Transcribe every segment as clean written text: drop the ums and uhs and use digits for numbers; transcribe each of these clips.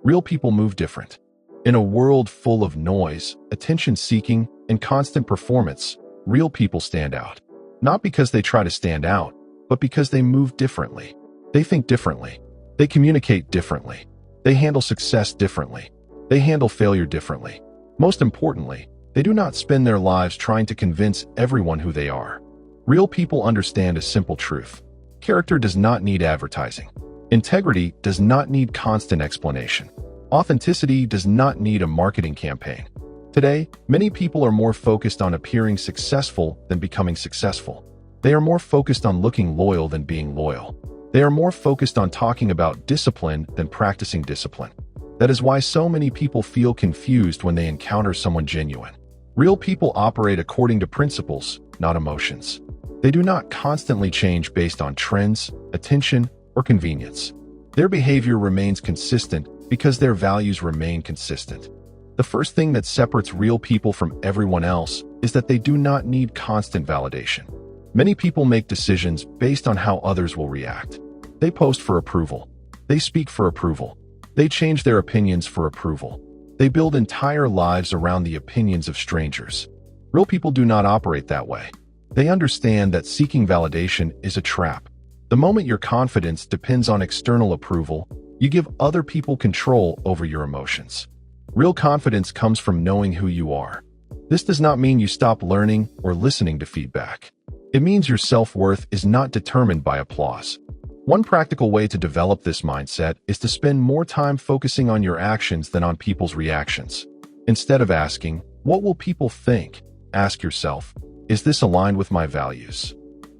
Real people move different. In a world full of noise, attention-seeking, and constant performance, real people stand out. Not because they try to stand out, but because they move differently. They think differently. They communicate differently. They handle success differently. They handle failure differently. Most importantly, they do not spend their lives trying to convince everyone who they are. Real people understand a simple truth. Character does not need advertising. Integrity does not need constant explanation. Authenticity does not need a marketing campaign. Today, many people are more focused on appearing successful than becoming successful. They are more focused on looking loyal than being loyal. They are more focused on talking about discipline than practicing discipline. That is why so many people feel confused when they encounter someone genuine. Real people operate according to principles, not emotions. They do not constantly change based on trends, attention, or convenience. Their behavior remains consistent because their values remain consistent. The first thing that separates real people from everyone else is that they do not need constant validation. Many people make decisions based on how others will react. They post for approval. They speak for approval. They change their opinions for approval. They build entire lives around the opinions of strangers. Real people do not operate that way. They understand that seeking validation is a trap. The moment your confidence depends on external approval, you give other people control over your emotions. Real confidence comes from knowing who you are. This does not mean you stop learning or listening to feedback. It means your self-worth is not determined by applause. One practical way to develop this mindset is to spend more time focusing on your actions than on people's reactions. Instead of asking, "What will people think?" ask yourself, "Is this aligned with my values?"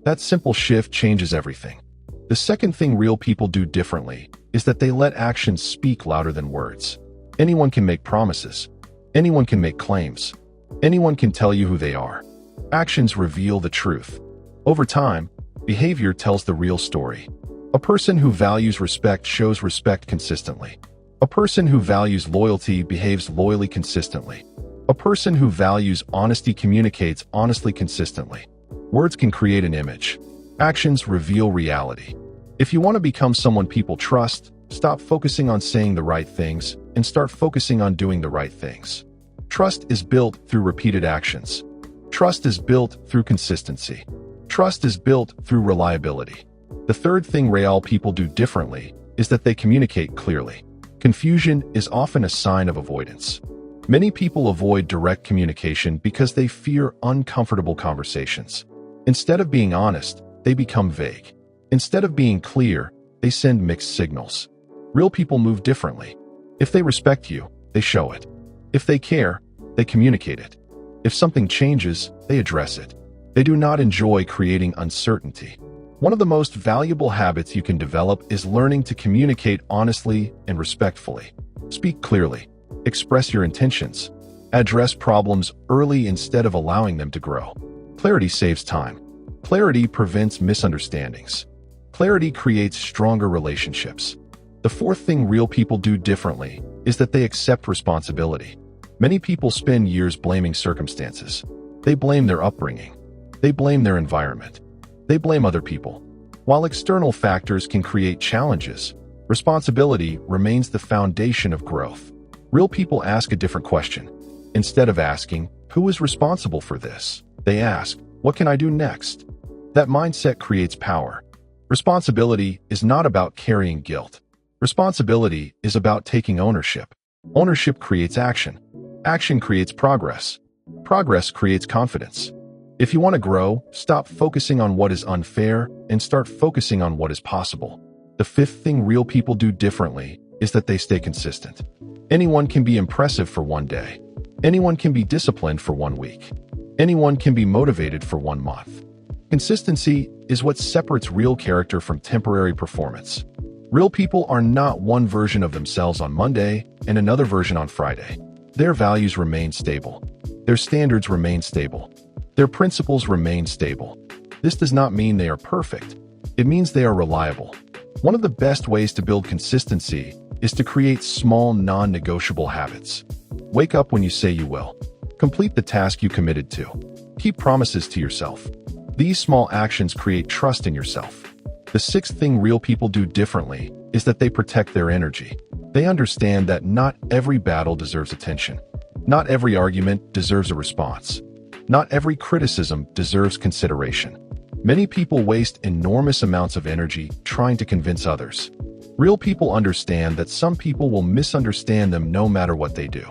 That simple shift changes everything. The second thing real people do differently is that they let actions speak louder than words. Anyone can make promises. Anyone can make claims. Anyone can tell you who they are. Actions reveal the truth. Over time, behavior tells the real story. A person who values respect shows respect consistently. A person who values loyalty behaves loyally consistently. A person who values honesty communicates honestly consistently. Words can create an image. Actions reveal reality. If you want to become someone people trust, stop focusing on saying the right things and start focusing on doing the right things. Trust is built through repeated actions. Trust is built through consistency. Trust is built through reliability. The third thing real people do differently is that they communicate clearly. Confusion is often a sign of avoidance. Many people avoid direct communication because they fear uncomfortable conversations. Instead of being honest, they become vague. Instead of being clear, they send mixed signals. Real people move differently. If they respect you, they show it. If they care, they communicate it. If something changes, they address it. They do not enjoy creating uncertainty. One of the most valuable habits you can develop is learning to communicate honestly and respectfully. Speak clearly. Express your intentions. Address problems early instead of allowing them to grow. Clarity saves time. Clarity prevents misunderstandings. Clarity creates stronger relationships. The fourth thing real people do differently is that they accept responsibility. Many people spend years blaming circumstances. They blame their upbringing. They blame their environment. They blame other people. While external factors can create challenges, responsibility remains the foundation of growth. Real people ask a different question. Instead of asking, "Who is responsible for this?" they ask, "What can I do next?" That mindset creates power. Responsibility is not about carrying guilt. Responsibility is about taking ownership. Ownership creates action. Action creates progress. Progress creates confidence. If you want to grow, stop focusing on what is unfair and start focusing on what is possible. The fifth thing real people do differently is that they stay consistent. Anyone can be impressive for one day. Anyone can be disciplined for 1 week. Anyone can be motivated for 1 month. Consistency is what separates real character from temporary performance. Real people are not one version of themselves on Monday and another version on Friday. Their values remain stable. Their standards remain stable. Their principles remain stable. This does not mean they are perfect. It means they are reliable. One of the best ways to build consistency is to create small, non-negotiable habits. Wake up when you say you will. Complete the task you committed to. Keep promises to yourself. These small actions create trust in yourself. The sixth thing real people do differently is that they protect their energy. They understand that not every battle deserves attention. Not every argument deserves a response. Not every criticism deserves consideration. Many people waste enormous amounts of energy trying to convince others. Real people understand that some people will misunderstand them no matter what they do.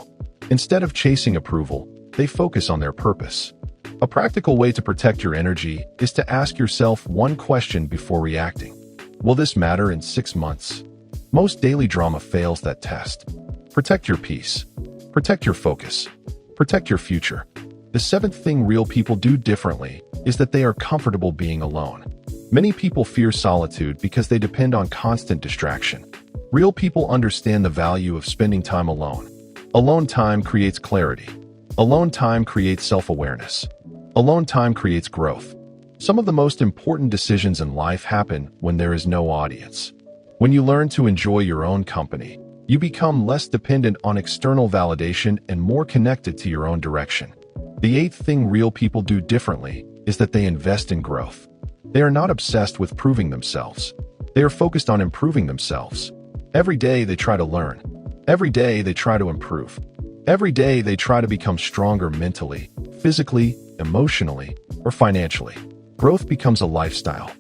Instead of chasing approval, they focus on their purpose. A practical way to protect your energy is to ask yourself one question before reacting. Will this matter in 6 months? Most daily drama fails that test. Protect your peace. Protect your focus. Protect your future. The 7th thing real people do differently is that they are comfortable being alone. Many people fear solitude because they depend on constant distraction. Real people understand the value of spending time alone. Alone time creates clarity. Alone time creates self-awareness. Alone time creates growth. Some of the most important decisions in life happen when there is no audience. When you learn to enjoy your own company, you become less dependent on external validation and more connected to your own direction. The 8th thing real people do differently is that they invest in growth. They are not obsessed with proving themselves. They are focused on improving themselves. Every day they try to learn. Every day they try to improve. Every day they try to become stronger mentally, physically, emotionally, or financially. Growth becomes a lifestyle.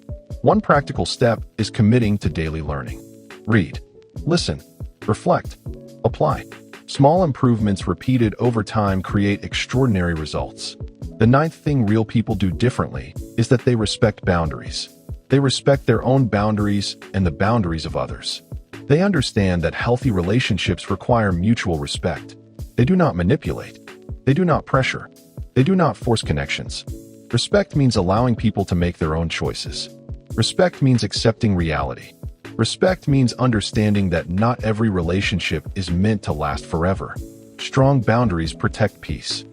One practical step is committing to daily learning. Read, listen, reflect, apply. Small improvements repeated over time create extraordinary results. The 9th thing real people do differently is that they respect boundaries. They respect their own boundaries and the boundaries of others. They understand that healthy relationships require mutual respect. They do not manipulate. They do not pressure. They do not force connections. Respect means allowing people to make their own choices. Respect means accepting reality. Respect means understanding that not every relationship is meant to last forever. Strong boundaries protect peace.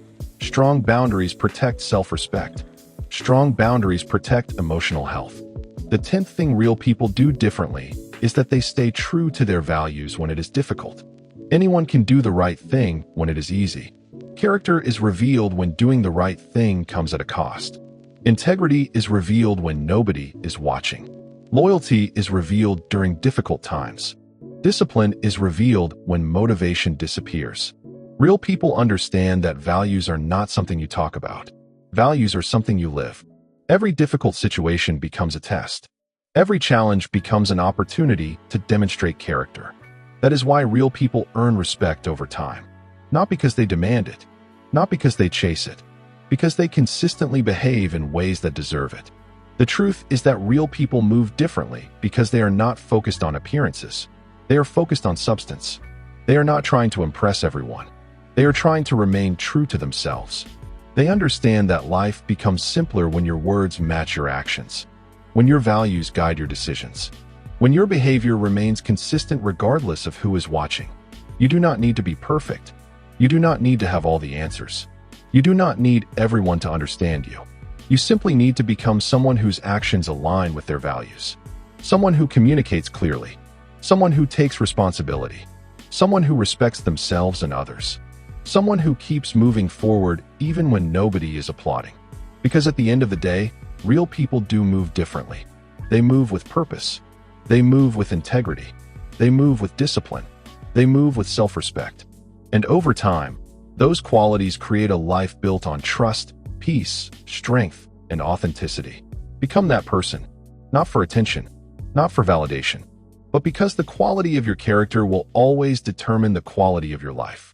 Strong boundaries protect self-respect. Strong boundaries protect emotional health. The 10th thing real people do differently is that they stay true to their values when it is difficult. Anyone can do the right thing when it is easy. Character is revealed when doing the right thing comes at a cost. Integrity is revealed when nobody is watching. Loyalty is revealed during difficult times. Discipline is revealed when motivation disappears. Real people understand that values are not something you talk about. Values are something you live. Every difficult situation becomes a test. Every challenge becomes an opportunity to demonstrate character. That is why real people earn respect over time. Not because they demand it, not because they chase it, because they consistently behave in ways that deserve it. The truth is that real people move differently because they are not focused on appearances. They are focused on substance. They are not trying to impress everyone. They are trying to remain true to themselves. They understand that life becomes simpler when your words match your actions, when your values guide your decisions, when your behavior remains consistent regardless of who is watching. You do not need to be perfect. You do not need to have all the answers. You do not need everyone to understand you. You simply need to become someone whose actions align with their values. Someone who communicates clearly. Someone who takes responsibility. Someone who respects themselves and others. Someone who keeps moving forward even when nobody is applauding. Because at the end of the day, real people do move differently. They move with purpose. They move with integrity. They move with discipline. They move with self-respect. And over time, those qualities create a life built on trust, peace, strength, and authenticity. Become that person, not for attention, not for validation, but because the quality of your character will always determine the quality of your life.